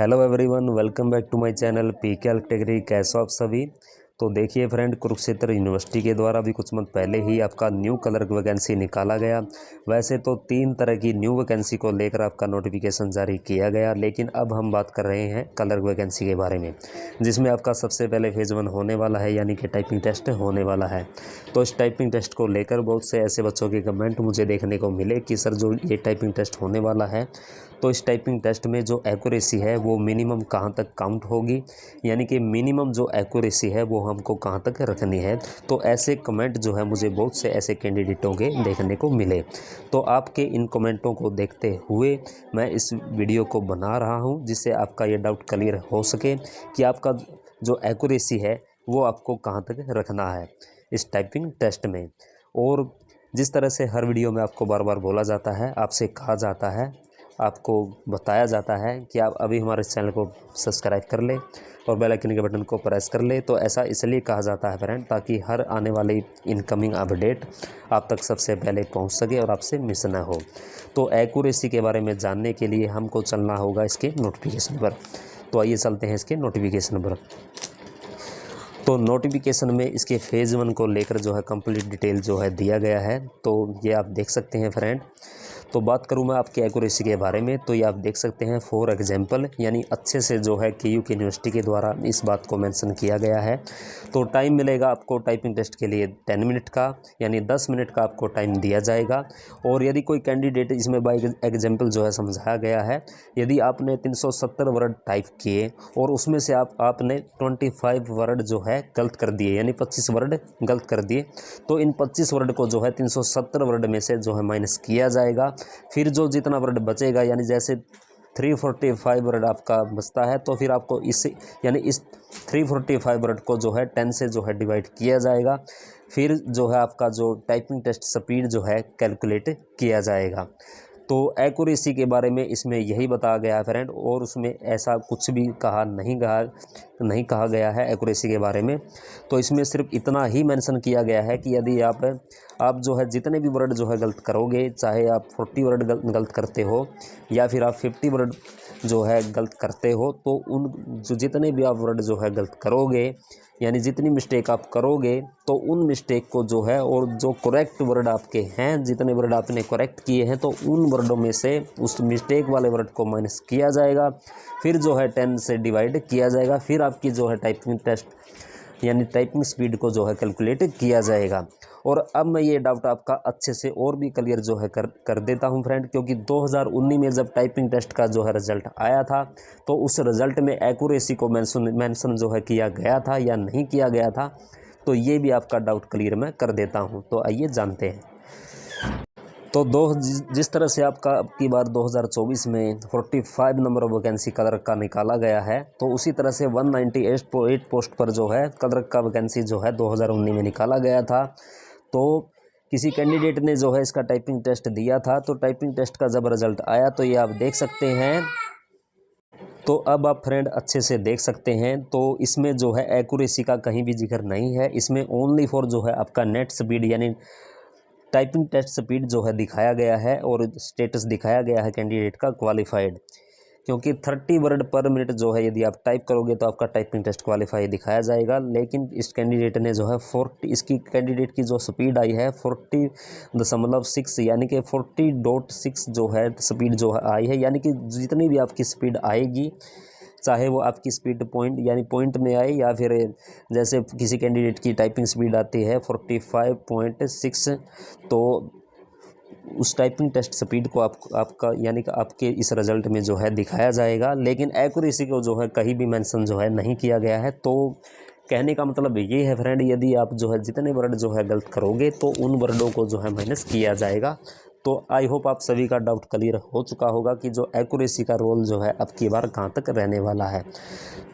Hello everyone, welcome back to my channel PK category. कैसे हो आप सभी। तो देखिए फ्रेंड, कुरुक्षेत्र यूनिवर्सिटी के द्वारा भी कुछ मंथ पहले ही आपका न्यू क्लर्क वैकेंसी निकाला गया। वैसे तो 3 तरह की न्यू वैकेंसी को लेकर आपका नोटिफिकेशन जारी किया गया, लेकिन अब हम बात कर रहे हैं क्लर्क वैकेंसी के बारे में, जिसमें आपका सबसे पहले फेज़ 1 होने वाला है, यानी कि टाइपिंग टेस्ट होने वाला है। तो इस टाइपिंग टेस्ट को लेकर बहुत से ऐसे बच्चों के कमेंट मुझे देखने को मिले कि सर जो ये टाइपिंग टेस्ट होने वाला है, तो इस टाइपिंग टेस्ट में जो एक्यूरेसी है वो मिनिमम कहाँ तक काउंट होगी, यानी कि मिनिमम जो एक्यूरेसी है वो हमको कहाँ तक रखनी है। तो ऐसे कमेंट जो है मुझे बहुत से ऐसे कैंडिडेटों के देखने को मिले। तो आपके इन कमेंटों को देखते हुए मैं इस वीडियो को बना रहा हूँ, जिससे आपका ये डाउट क्लियर हो सके कि आपका जो एक्यूरेसी है वो आपको कहाँ तक रखना है इस टाइपिंग टेस्ट में। और जिस तरह से हर वीडियो में आपको बार बार बोला जाता है, आपसे कहा जाता है, आपको बताया जाता है कि आप अभी हमारे चैनल को सब्सक्राइब कर ले और बेल आइकन के बटन को प्रेस कर ले। तो ऐसा इसलिए कहा जाता है फ्रेंड, ताकि हर आने वाली इनकमिंग अपडेट आप तक सबसे पहले पहुंच सके और आपसे मिस ना हो। तो एक्यूरेसी के बारे में जानने के लिए हमको चलना होगा इसके नोटिफिकेशन पर। तो आइए चलते हैं इसके नोटिफिकेशन पर। तो नोटिफिकेशन में इसके फेज़ 1 को लेकर जो है कंप्लीट डिटेल जो है दिया गया है। तो ये आप देख सकते हैं फ्रेंड। तो बात करूं मैं आपकी एक्यूरेसी के बारे में, तो ये आप देख सकते हैं फॉर एग्जांपल, यानी अच्छे से जो है केयू की यूनिवर्सिटी के द्वारा इस बात को मेंशन किया गया है। तो टाइम मिलेगा आपको टाइपिंग टेस्ट के लिए 10 मिनट का, यानी 10 मिनट का आपको टाइम दिया जाएगा। और यदि कोई कैंडिडेट, इसमें बाई एग्जाम्पल जो है समझाया गया है, यदि आपने 370 वर्ड टाइप किए और उसमें से आपने 25 वर्ड जो है गलत कर दिए, यानी 25 वर्ड गलत कर दिए, तो इन 25 वर्ड को जो है 370 वर्ड में से जो है माइनस किया जाएगा। फिर जो जितना वर्ड बचेगा, यानी जैसे 345 वर्ड आपका बचता है, तो फिर आपको इस 345 वर्ड को जो है 10 से जो है डिवाइड किया जाएगा। फिर जो है आपका जो टाइपिंग टेस्ट स्पीड जो है कैलकुलेट किया जाएगा। तो एक्यूरेसी के बारे में इसमें यही बताया गया है फ्रेंड, और उसमें ऐसा कुछ भी नहीं कहा गया है एक्यूरेसी के बारे में। तो इसमें सिर्फ इतना ही मेंशन किया गया है कि यदि आप जो है जितने भी वर्ड जो है गलत करोगे, चाहे आप 40 वर्ड गलत करते हो या फिर आप 50 वर्ड जो है गलत करते हो, तो उन जो जितने भी आप वर्ड जो है गलत करोगे, यानी जितनी मिस्टेक आप करोगे, तो उन मिस्टेक को जो है, और जो करेक्ट वर्ड आपके हैं, जितने वर्ड आपने करेक्ट किए हैं, तो उन वर्डों में से उस मिस्टेक वाले वर्ड को माइनस किया जाएगा। फिर जो है 10 से डिवाइड किया जाएगा। फिर आपकी जो है टाइपिंग टेस्ट यानी टाइपिंग स्पीड को जो है कैलकुलेट किया जाएगा। और अब मैं ये डाउट आपका अच्छे से और भी क्लियर जो है कर देता हूँ फ्रेंड, क्योंकि 2019 में जब टाइपिंग टेस्ट का जो है रिजल्ट आया था, तो उस रिजल्ट में एक्यूरेसी को मेंशन जो है किया गया था या नहीं किया गया था। तो ये भी आपका डाउट क्लियर मैं कर देता हूँ। तो आइए जानते हैं। तो जिस तरह से आपका अब की बार 2024 में 45 नंबर ऑफ वैकेंसी क्लर्क का निकाला गया है, तो उसी तरह से 198 पोस्ट पर जो है क्लर्क का वैकेंसी जो है 2019 में निकाला गया था। तो किसी कैंडिडेट ने जो है इसका टाइपिंग टेस्ट दिया था, तो टाइपिंग टेस्ट का जब रिजल्ट आया, तो ये आप देख सकते हैं। तो अब आप फ्रेंड अच्छे से देख सकते हैं। तो इसमें जो है एक्यूरेसी का कहीं भी जिक्र नहीं है। इसमें ओनली फॉर जो है आपका नेट स्पीड यानी टाइपिंग टेस्ट स्पीड जो है दिखाया गया है, और स्टेटस दिखाया गया है कैंडिडेट का क्वालिफाइड। क्योंकि 30 वर्ड पर मिनट जो है यदि आप टाइप करोगे, तो आपका टाइपिंग टेस्ट क्वालिफाई दिखाया जाएगा। लेकिन इस कैंडिडेट ने जो है 40, इसकी कैंडिडेट की जो स्पीड आई है 40.6, यानी कि 40.6 जो है स्पीड जो है आई है। यानी कि जितनी भी आपकी स्पीड आएगी, चाहे वो आपकी स्पीड पॉइंट यानी पॉइंट में आए, या फिर जैसे किसी कैंडिडेट की टाइपिंग स्पीड आती है 45.6, तो उस टाइपिंग टेस्ट स्पीड को आपका यानी कि आपके इस रिज़ल्ट में जो है दिखाया जाएगा। लेकिन एक्यूरेसी को जो है कहीं भी मेंशन जो है नहीं किया गया है। तो कहने का मतलब ये है फ्रेंड, यदि आप जो है जितने वर्ड जो है गलत करोगे, तो उन वर्डों को जो है माइनस किया जाएगा। तो आई होप आप सभी का डाउट क्लियर हो चुका होगा कि जो एक्यूरेसी का रोल जो है अब की बार कहाँ तक रहने वाला है।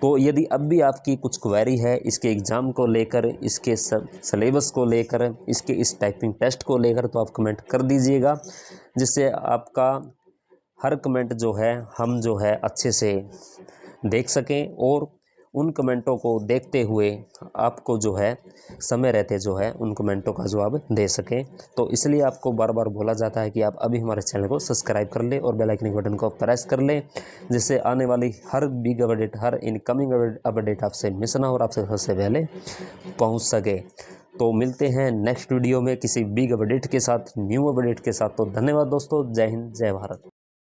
तो यदि अब भी आपकी कुछ क्वेरी है इसके एग्ज़ाम को लेकर, इसके सिलेबस को लेकर, इसके इस टाइपिंग टेस्ट को लेकर, तो आप कमेंट कर दीजिएगा, जिससे आपका हर कमेंट जो है हम जो है अच्छे से देख सकें और उन कमेंटों को देखते हुए आपको जो है समय रहते जो है उन कमेंटों का जवाब दे सकें। तो इसलिए आपको बार बार बोला जाता है कि आप अभी हमारे चैनल को सब्सक्राइब कर लें और बेल आइकन बटन को प्रेस कर लें, जिससे आने वाली हर बिग अपडेट, हर इनकमिंग अपडेट आपसे मिस ना हो और आपसे सबसे पहले पहुंच सके। तो मिलते हैं नेक्स्ट वीडियो में किसी बिग अपडेट के साथ, न्यू अपडेट के साथ। तो धन्यवाद दोस्तों, जय हिंद, जय भारत।